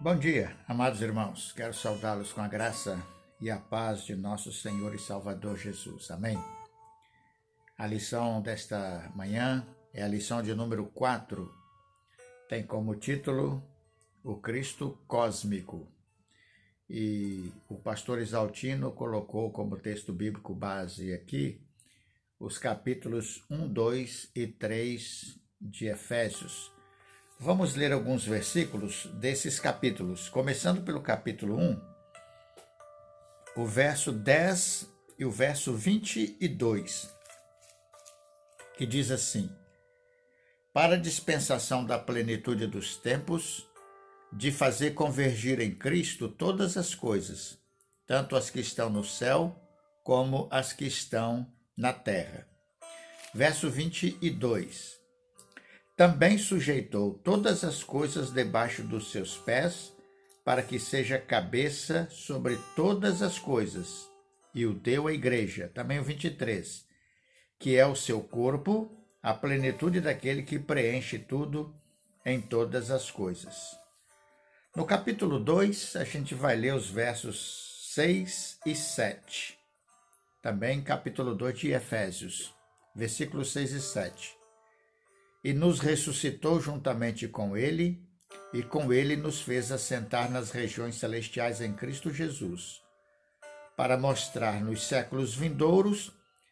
Bom dia, amados irmãos. Quero saudá-los com a graça e a paz de nosso Senhor e Salvador Jesus. Amém. A lição desta manhã é a lição de número 4. Tem como título O Cristo Cósmico. E o pastor Isaltino colocou como texto bíblico base aqui os capítulos 1, 2 e 3 de Efésios. Vamos ler alguns versículos desses capítulos, começando pelo capítulo 1, o verso 10 e o verso 22, que diz assim: para a dispensação da plenitude dos tempos, de fazer convergir em Cristo todas as coisas, tanto as que estão no céu como as que estão na terra. Verso 22. Também sujeitou todas as coisas debaixo dos seus pés, para que seja cabeça sobre todas as coisas, e o deu à igreja. Também o 23, que é o seu corpo, a plenitude daquele que preenche tudo em todas as coisas. No capítulo 2, a gente vai ler os versos 6 e 7. Também capítulo 2 de Efésios, versículos 6 e 7. E nos ressuscitou juntamente com ele, e com ele nos fez assentar nas regiões celestiais em Cristo Jesus, para mostrar nos séculos vindouros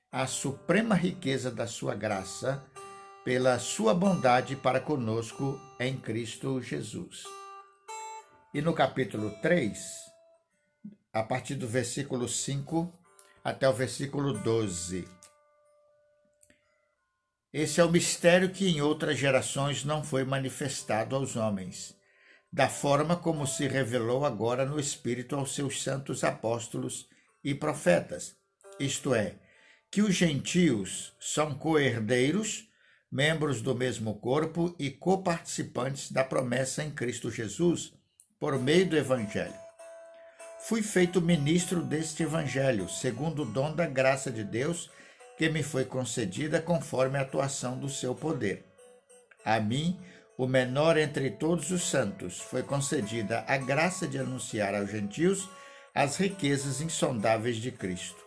a suprema riqueza da sua graça, pela sua bondade para conosco em Cristo Jesus. E no capítulo 3, a partir do versículo 5 até o versículo 12, esse é o mistério que em outras gerações não foi manifestado aos homens, da forma como se revelou agora no Espírito aos seus santos apóstolos e profetas, isto é, que os gentios são co-herdeiros, membros do mesmo corpo e coparticipantes da promessa em Cristo Jesus, por meio do Evangelho. Fui feito ministro deste Evangelho, segundo o dom da graça de Deus, que me foi concedida conforme a atuação do seu poder. A mim, o menor entre todos os santos, foi concedida a graça de anunciar aos gentios as riquezas insondáveis de Cristo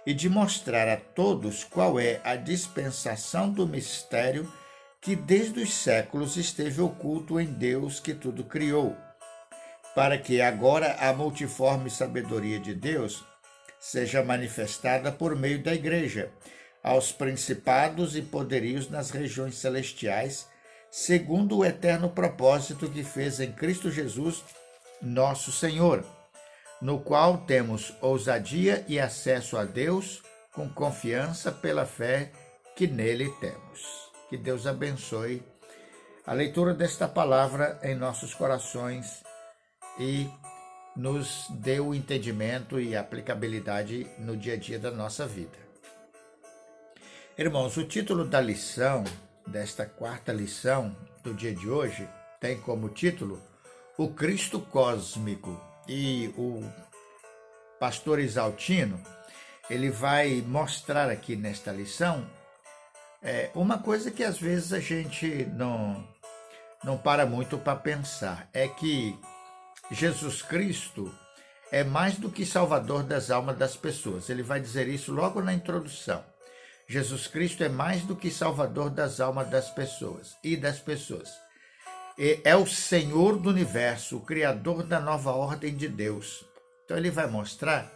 e de mostrar a todos qual é a dispensação do mistério que desde os séculos esteve oculto em Deus que tudo criou, para que agora a multiforme sabedoria de Deus seja manifestada por meio da igreja, aos principados e poderios nas regiões celestiais, segundo o eterno propósito que fez em Cristo Jesus, nosso Senhor, no qual temos ousadia e acesso a Deus com confiança pela fé que nele temos. Que Deus abençoe a leitura desta palavra em nossos corações e nos dê o entendimento e aplicabilidade no dia a dia da nossa vida. Irmãos, o título da lição, desta quarta lição do dia de hoje, tem como título O Cristo Cósmico. E o pastor Isaltino, ele vai mostrar aqui nesta lição uma coisa que às vezes a gente não para muito para pensar, é que Jesus Cristo é mais do que salvador das almas das pessoas. Ele vai dizer isso logo na introdução. Jesus Cristo é mais do que salvador das almas das pessoas e das pessoas. É o Senhor do universo, o Criador da nova ordem de Deus. Então ele vai mostrar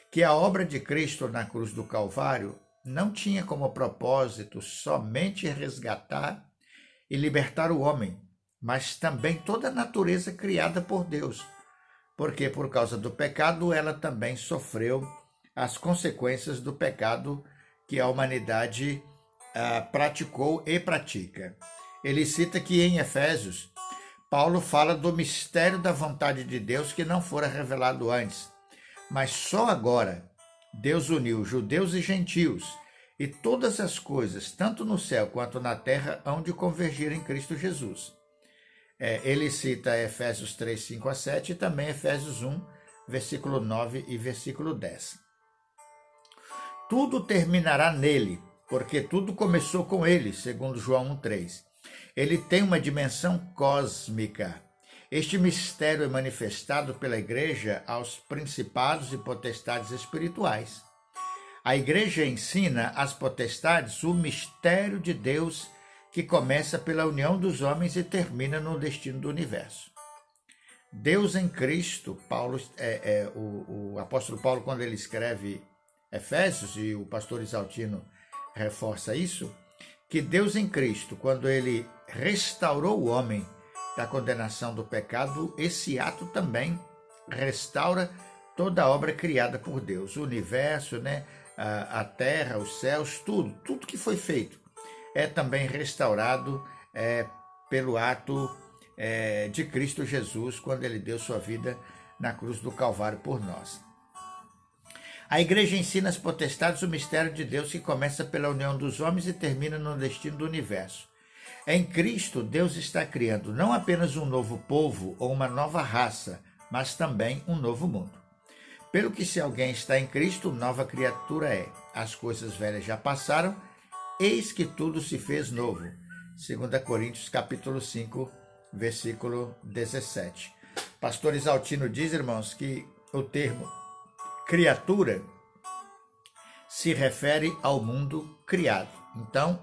que a obra de Cristo na cruz do Calvário não tinha como propósito somente resgatar e libertar o homem, mas também toda a natureza criada por Deus, porque por causa do pecado ela também sofreu as consequências do pecado que a humanidade praticou e pratica. Ele cita que em Efésios, Paulo fala do mistério da vontade de Deus que não fora revelado antes, mas só agora Deus uniu judeus e gentios, e todas as coisas, tanto no céu quanto na terra, hão de convergir em Cristo Jesus. Ele cita Efésios 3, 5 a 7 e também Efésios 1, versículo 9 e versículo 10. Tudo terminará nele, porque tudo começou com ele, segundo João 1, 3. Ele tem uma dimensão cósmica. Este mistério é manifestado pela igreja aos principados e potestades espirituais. A igreja ensina às potestades o mistério de Deus que começa pela união dos homens e termina no destino do universo. Deus em Cristo, o apóstolo Paulo, quando ele escreve Efésios, e o pastor Isaltino reforça isso, que Deus em Cristo, quando ele restaurou o homem da condenação do pecado, esse ato também restaura toda a obra criada por Deus, o universo, a terra, os céus, tudo que foi feito é também restaurado pelo ato de Cristo Jesus, quando ele deu sua vida na cruz do Calvário por nós. A igreja ensina às potestades o mistério de Deus que começa pela união dos homens e termina no destino do universo. Em Cristo, Deus está criando não apenas um novo povo ou uma nova raça, mas também um novo mundo. Pelo que se alguém está em Cristo, nova criatura é. As coisas velhas já passaram, eis que tudo se fez novo. 2 Coríntios capítulo 5, versículo 17. Pastor Isaltino diz, irmãos, que o termo criatura se refere ao mundo criado. Então,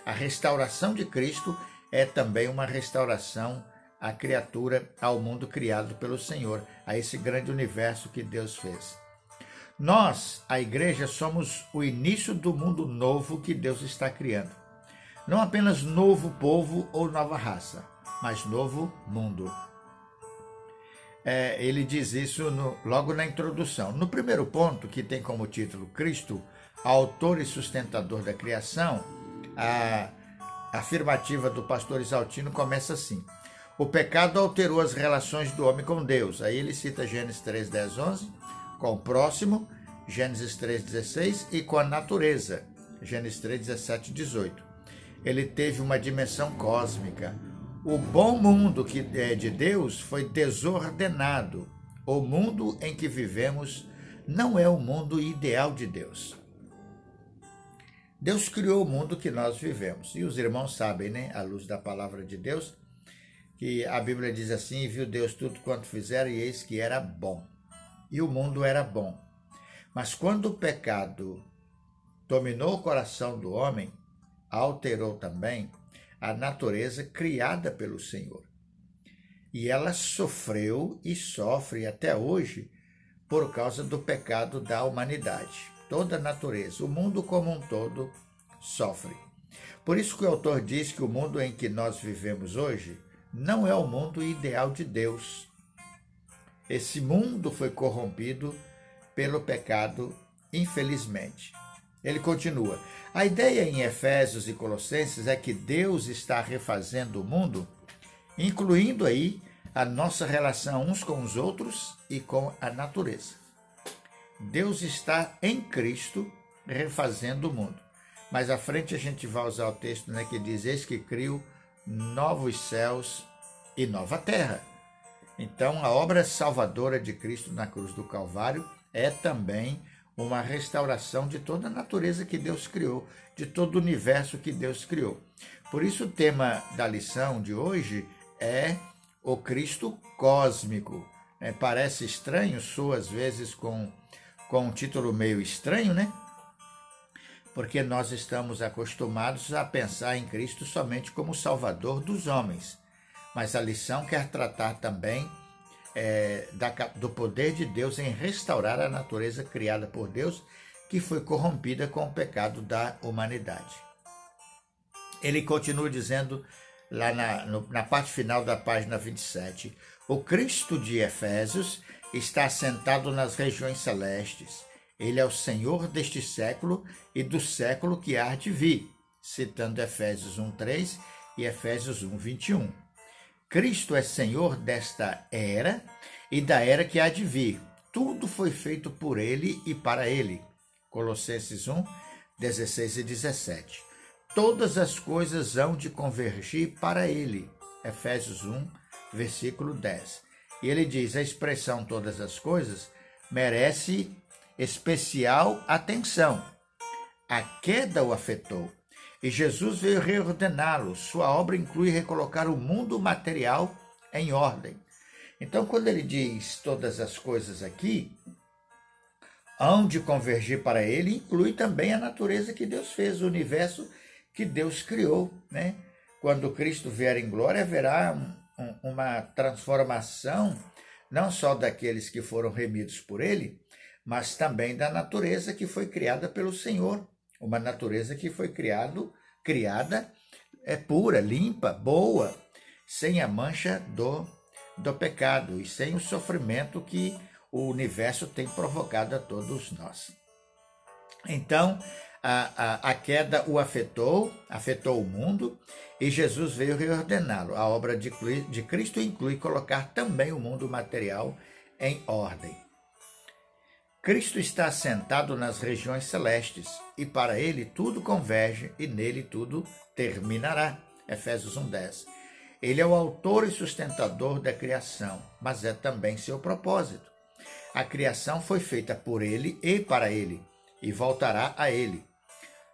a restauração de Cristo é também uma restauração à criatura, ao mundo criado pelo Senhor, a esse grande universo que Deus fez. Nós, a igreja, somos o início do mundo novo que Deus está criando. Não apenas novo povo ou nova raça, mas novo mundo. Ele diz isso logo na introdução. No primeiro ponto, que tem como título Cristo, autor e sustentador da criação, a afirmativa do pastor Isaltino começa assim: o pecado alterou as relações do homem com Deus. Aí ele cita Gênesis 3, 10, 11, com o próximo, Gênesis 3, 16, e com a natureza, Gênesis 3, 17, 18. Ele teve uma dimensão cósmica. O bom mundo que é de Deus foi desordenado. O mundo em que vivemos não é o mundo ideal de Deus. Deus criou o mundo que nós vivemos. E os irmãos sabem, à luz da palavra de Deus, que a Bíblia diz assim: viu Deus tudo quanto fizeram e eis que era bom. E o mundo era bom. Mas quando o pecado dominou o coração do homem, alterou também a natureza criada pelo Senhor. E ela sofreu e sofre até hoje por causa do pecado da humanidade. Toda a natureza, o mundo como um todo, sofre. Por isso que o autor diz que o mundo em que nós vivemos hoje não é o mundo ideal de Deus. Esse mundo foi corrompido pelo pecado, infelizmente. Ele continua: a ideia em Efésios e Colossenses é que Deus está refazendo o mundo, incluindo aí a nossa relação uns com os outros e com a natureza. Deus está em Cristo refazendo o mundo. Mais à frente a gente vai usar o texto que diz: eis que crio novos céus e nova terra. Então a obra salvadora de Cristo na cruz do Calvário é também uma restauração de toda a natureza que Deus criou, de todo o universo que Deus criou. Por isso o tema da lição de hoje é o Cristo cósmico. Parece estranho, soa às vezes com um título meio estranho, Porque nós estamos acostumados a pensar em Cristo somente como Salvador dos homens. Mas a lição quer tratar também do poder de Deus em restaurar a natureza criada por Deus, que foi corrompida com o pecado da humanidade. Ele continua dizendo lá na parte final da página 27, o Cristo de Efésios está assentado nas regiões celestes. Ele é o Senhor deste século e do século que há de vir, citando Efésios 1:3 e Efésios 1:21. Cristo é Senhor desta era e da era que há de vir. Tudo foi feito por ele e para ele. Colossenses 1:16 e 17. Todas as coisas hão de convergir para ele. Efésios 1, versículo 10. E ele diz: a expressão todas as coisas merece especial atenção. A queda o afetou e Jesus veio reordená-lo. Sua obra inclui recolocar o mundo material em ordem. Então, quando ele diz todas as coisas aqui, hão de convergir para ele, inclui também a natureza que Deus fez, o universo que Deus criou, né? Quando Cristo vier em glória, haverá uma transformação, não só daqueles que foram remidos por ele, mas também da natureza que foi criada pelo Senhor, uma natureza que foi criada pura, limpa, boa, sem a mancha do pecado e sem o sofrimento que o universo tem provocado a todos nós. Então, a queda o afetou o mundo, e Jesus veio reordená-lo. A obra de Cristo inclui colocar também o mundo material em ordem. Cristo está assentado nas regiões celestes, e para ele tudo converge, e nele tudo terminará. Efésios 1:10. Ele é o autor e sustentador da criação, mas é também seu propósito. A criação foi feita por ele e para ele, e voltará a ele.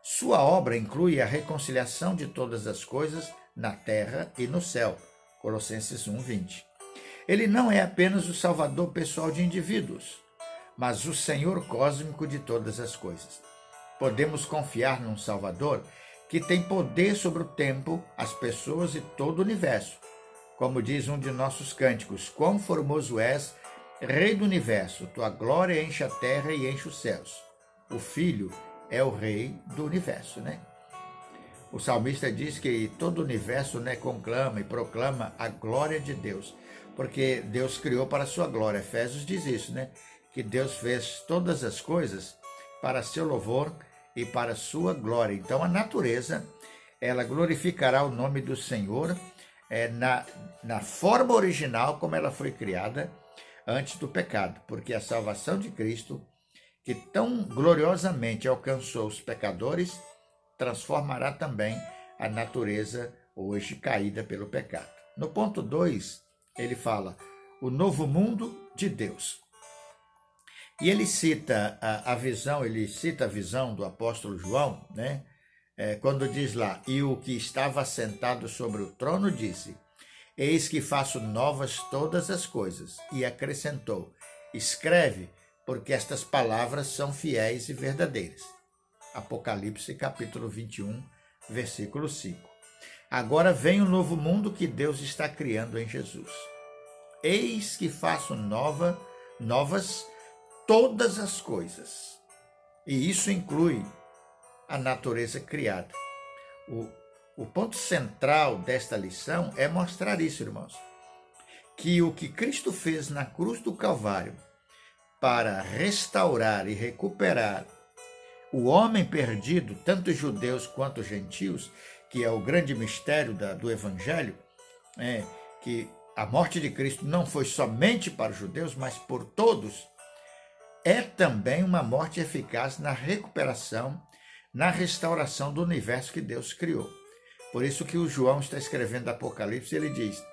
Sua obra inclui a reconciliação de todas as coisas na terra e no céu. Colossenses 1:20. Ele não é apenas o salvador pessoal de indivíduos, mas o Senhor cósmico de todas as coisas. Podemos confiar num Salvador que tem poder sobre o tempo, as pessoas e todo o universo. Como diz um de nossos cânticos: quão formoso és, Rei do universo, tua glória enche a terra e enche os céus. O Filho é o Rei do universo, né? O salmista diz que todo o universo, né, conclama e proclama a glória de Deus, porque Deus criou para a sua glória. Efésios diz isso, né? Que Deus fez todas as coisas para seu louvor e para sua glória. Então a natureza, ela glorificará o nome do Senhor na forma original como ela foi criada antes do pecado, porque a salvação de Cristo, que tão gloriosamente alcançou os pecadores, transformará também a natureza hoje caída pelo pecado. No ponto 2, ele fala o novo mundo de Deus. E ele cita a visão do apóstolo João, né? Quando diz lá: e o que estava sentado sobre o trono disse: eis que faço novas todas as coisas. E acrescentou: escreve, porque estas palavras são fiéis e verdadeiras. Apocalipse capítulo 21, versículo 5. Agora vem o novo mundo que Deus está criando em Jesus. Eis que faço novas todas as coisas. E isso inclui a natureza criada. O ponto central desta lição é mostrar isso, irmãos, que o que Cristo fez na cruz do Calvário para restaurar e recuperar o homem perdido, tanto judeus quanto gentios, que é o grande mistério do Evangelho, que a morte de Cristo não foi somente para os judeus, mas por todos, é também uma morte eficaz na recuperação, na restauração do universo que Deus criou. Por isso que o João está escrevendo Apocalipse, ele diz: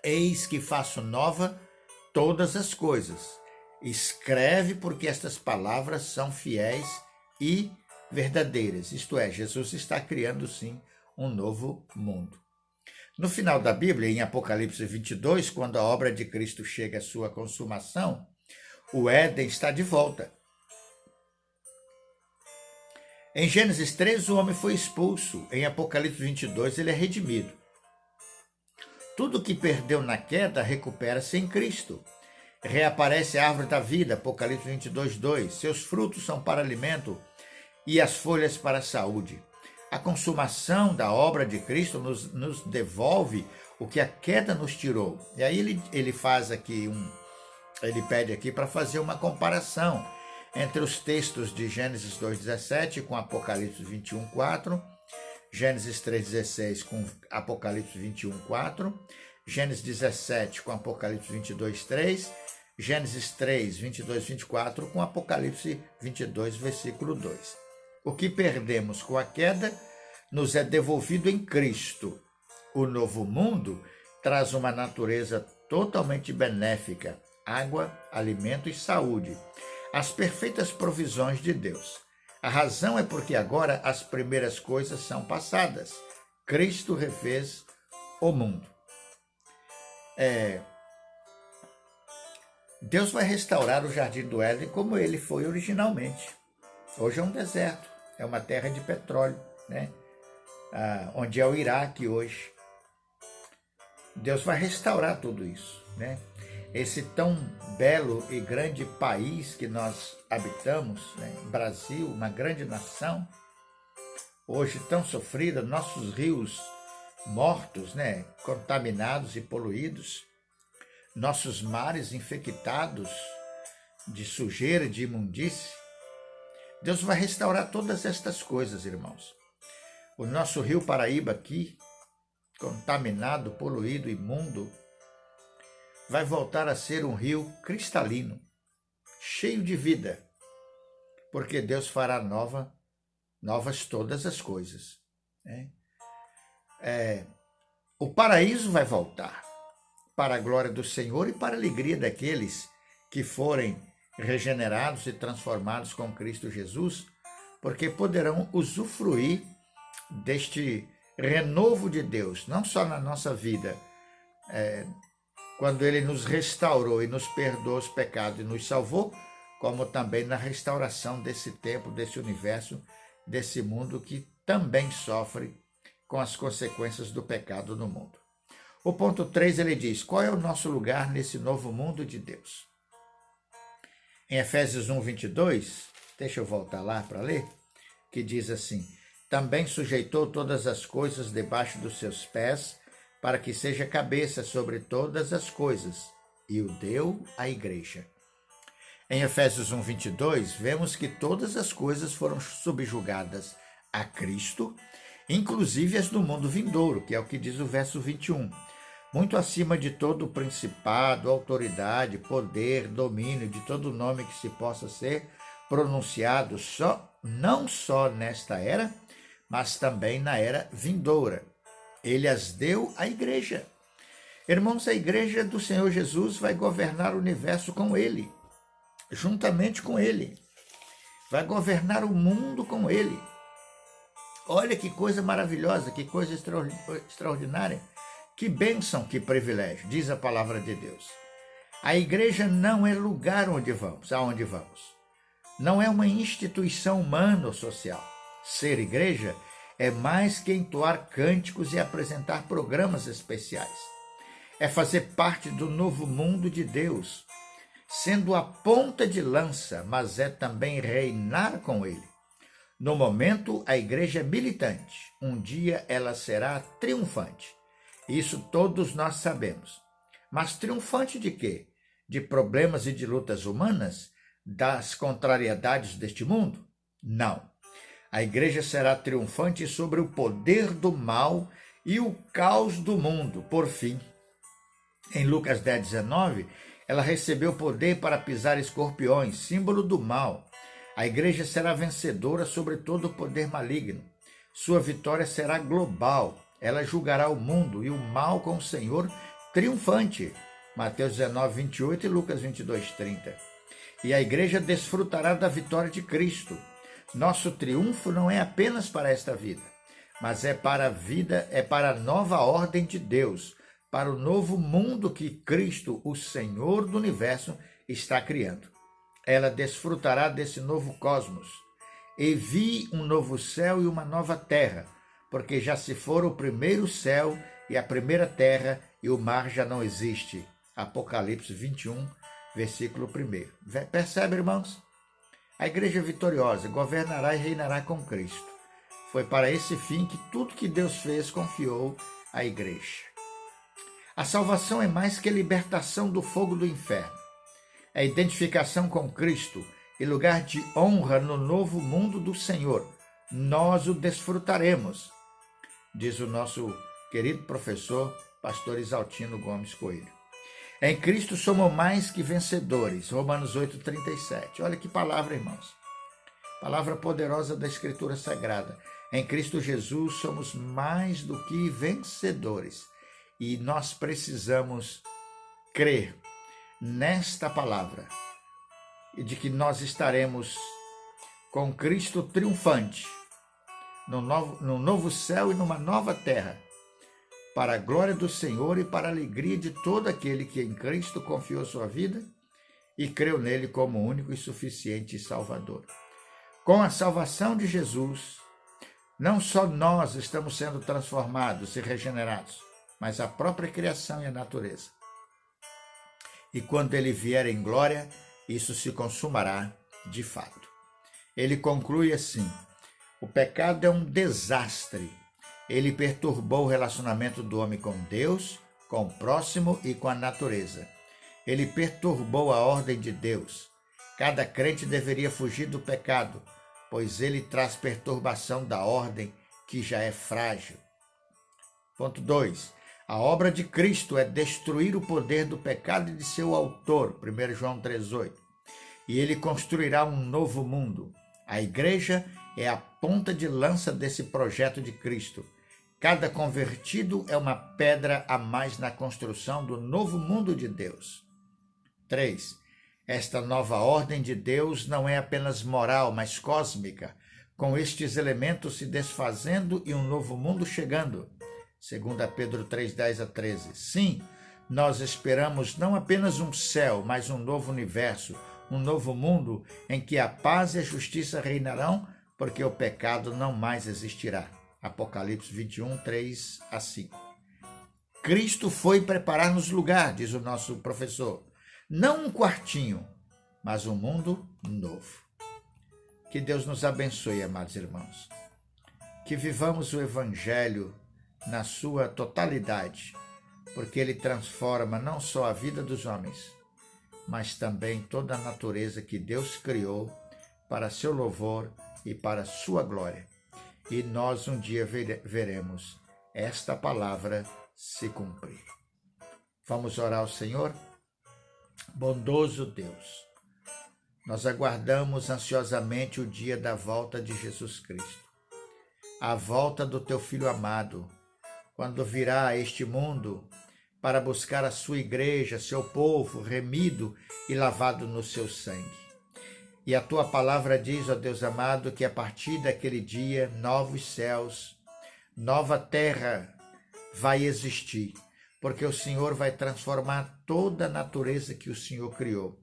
eis que faço nova todas as coisas. Escreve, porque estas palavras são fiéis e verdadeiras. Isto é, Jesus está criando sim um novo mundo. No final da Bíblia, em Apocalipse 22, quando a obra de Cristo chega à sua consumação, o Éden está de volta. Em Gênesis 3, o homem foi expulso. Em Apocalipse 22, ele é redimido. Tudo que perdeu na queda recupera-se em Cristo. Reaparece a árvore da vida, Apocalipse 22, 2. Seus frutos são para alimento e as folhas para a saúde. A consumação da obra de Cristo nos devolve o que a queda nos tirou. E aí ele faz aqui ele pede aqui para fazer uma comparação entre os textos de Gênesis 2,17 com Apocalipse 21,4, Gênesis 3,16 com Apocalipse 21,4, Gênesis 17 com Apocalipse 22,3, Gênesis 3, 22, 24 com Apocalipse 22, versículo 2. O que perdemos com a queda nos é devolvido em Cristo. O novo mundo traz uma natureza totalmente benéfica, água, alimento e saúde, as perfeitas provisões de Deus. A razão é porque agora as primeiras coisas são passadas. Cristo refez o mundo. Deus vai restaurar o Jardim do Éden como ele foi originalmente. Hoje é um deserto, é uma terra de petróleo, né? Onde é o Iraque hoje. Deus vai restaurar tudo isso, né? Esse tão belo e grande país que nós habitamos, né? Brasil, uma grande nação, hoje tão sofrida, nossos rios mortos, né? Contaminados e poluídos, nossos mares infectados de sujeira, de imundície. Deus vai restaurar todas estas coisas, irmãos. O nosso rio Paraíba aqui, contaminado, poluído, imundo, vai voltar a ser um rio cristalino, cheio de vida, porque Deus fará novas todas as coisas, né? O paraíso vai voltar para a glória do Senhor e para a alegria daqueles que forem regenerados e transformados com Cristo Jesus, porque poderão usufruir deste renovo de Deus, não só na nossa vida, quando Ele nos restaurou e nos perdoou os pecados e nos salvou, como também na restauração desse tempo, desse universo, desse mundo que também sofre com as consequências do pecado no mundo. O ponto 3, ele diz, qual é o nosso lugar nesse novo mundo de Deus? Em Efésios 1, 22, deixa eu voltar lá para ler, que diz assim, também sujeitou todas as coisas debaixo dos seus pés, para que seja cabeça sobre todas as coisas, e o deu à igreja. Em Efésios 1, 22, vemos que todas as coisas foram subjugadas a Cristo, inclusive as do mundo vindouro, que é o que diz o verso 21. Muito acima de todo principado, autoridade, poder, domínio, de todo nome que se possa ser pronunciado, não só nesta era, mas também na era vindoura. Ele as deu à igreja. Irmãos, a igreja do Senhor Jesus vai governar o universo com ele, juntamente com ele. Vai governar o mundo com ele. Olha que coisa maravilhosa, que coisa extraordinária. Que bênção, que privilégio, diz a palavra de Deus. A igreja não é lugar aonde vamos. Não é uma instituição humana ou social. Ser igreja é mais que entoar cânticos e apresentar programas especiais. É fazer parte do novo mundo de Deus, sendo a ponta de lança, mas é também reinar com ele. No momento, a igreja é militante. Um dia ela será triunfante. Isso todos nós sabemos. Mas triunfante de quê? De problemas e de lutas humanas? Das contrariedades deste mundo? Não. A igreja será triunfante sobre o poder do mal e o caos do mundo, por fim. Em Lucas 10, 19, ela recebeu poder para pisar escorpiões, símbolo do mal. A igreja será vencedora sobre todo o poder maligno. Sua vitória será global. Ela julgará o mundo e o mal com o Senhor triunfante. Mateus 19, 28 e Lucas 22, 30. E a igreja desfrutará da vitória de Cristo. Nosso triunfo não é apenas para esta vida, mas é para a vida, é para a nova ordem de Deus, para o novo mundo que Cristo, o Senhor do universo, está criando. Ela desfrutará desse novo cosmos. E vi um novo céu e uma nova terra, porque já se foram o primeiro céu e a primeira terra, e o mar já não existe. Apocalipse 21, versículo 1. Percebe, irmãos? A igreja vitoriosa governará e reinará com Cristo. Foi para esse fim que tudo que Deus fez confiou à igreja. A salvação é mais que a libertação do fogo do inferno. É a identificação com Cristo e lugar de honra no novo mundo do Senhor. Nós o desfrutaremos, diz o nosso querido professor, pastor Isaltino Gomes Coelho. Em Cristo somos mais que vencedores, Romanos 8,37. Olha que palavra, irmãos. Palavra poderosa da Escritura Sagrada. Em Cristo Jesus somos mais do que vencedores. E nós precisamos crer nesta palavra e de que nós estaremos com Cristo triunfante no novo céu e numa nova terra, para a glória do Senhor e para a alegria de todo aquele que em Cristo confiou sua vida e creu nele como único e suficiente Salvador. Com a salvação de Jesus, não só nós estamos sendo transformados e regenerados, mas a própria criação e a natureza. E quando ele vier em glória, isso se consumará de fato. Ele conclui assim: o pecado é um desastre. Ele perturbou o relacionamento do homem com Deus, com o próximo e com a natureza. Ele perturbou a ordem de Deus. Cada crente deveria fugir do pecado, pois ele traz perturbação da ordem que já é frágil. Ponto 2. A obra de Cristo é destruir o poder do pecado e de seu autor, 1 João 3,8. E ele construirá um novo mundo. A igreja é a ponta de lança desse projeto de Cristo. Cada convertido é uma pedra a mais na construção do novo mundo de Deus. 3. Esta nova ordem de Deus não é apenas moral, mas cósmica, com estes elementos se desfazendo e um novo mundo chegando. 2 Pedro 3:10-13. Sim, nós esperamos não apenas um céu, mas um novo universo, um novo mundo em que a paz e a justiça reinarão, porque o pecado não mais existirá. Apocalipse 21, 3-5. Cristo foi preparar-nos lugar, diz o nosso professor. Não um quartinho, mas um mundo novo. Que Deus nos abençoe, amados irmãos. Que vivamos o Evangelho na sua totalidade, porque ele transforma não só a vida dos homens, mas também toda a natureza que Deus criou para seu louvor e para sua glória. E nós um dia veremos esta palavra se cumprir. Vamos orar ao Senhor? Bondoso Deus, nós aguardamos ansiosamente o dia da volta de Jesus Cristo, a volta do teu Filho amado, quando virá a este mundo para buscar a sua igreja, seu povo, remido e lavado no seu sangue. E a tua palavra diz, ó Deus amado, que a partir daquele dia, novos céus, nova terra vai existir, porque o Senhor vai transformar toda a natureza que o Senhor criou.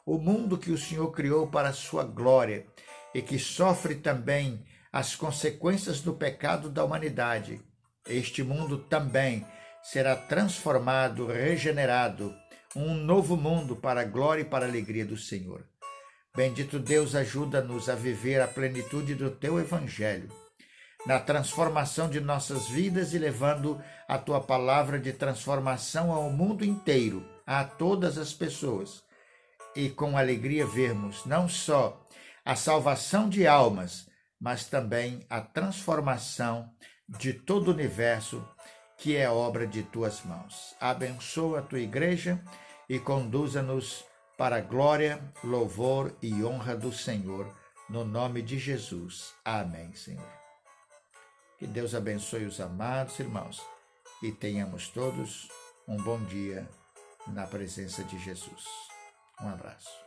O mundo que o Senhor criou para a sua glória e que sofre também as consequências do pecado da humanidade. Este mundo também será transformado, regenerado, um novo mundo para a glória e para a alegria do Senhor. Bendito Deus, ajuda-nos a viver a plenitude do teu Evangelho, na transformação de nossas vidas e levando a tua palavra de transformação ao mundo inteiro, a todas as pessoas, e com alegria vermos não só a salvação de almas, mas também a transformação de todo o universo, que é obra de tuas mãos. Abençoa a tua igreja e conduza-nos para a glória, louvor e honra do Senhor, no nome de Jesus. Amém, Senhor. Que Deus abençoe os amados irmãos e tenhamos todos um bom dia na presença de Jesus. Um abraço.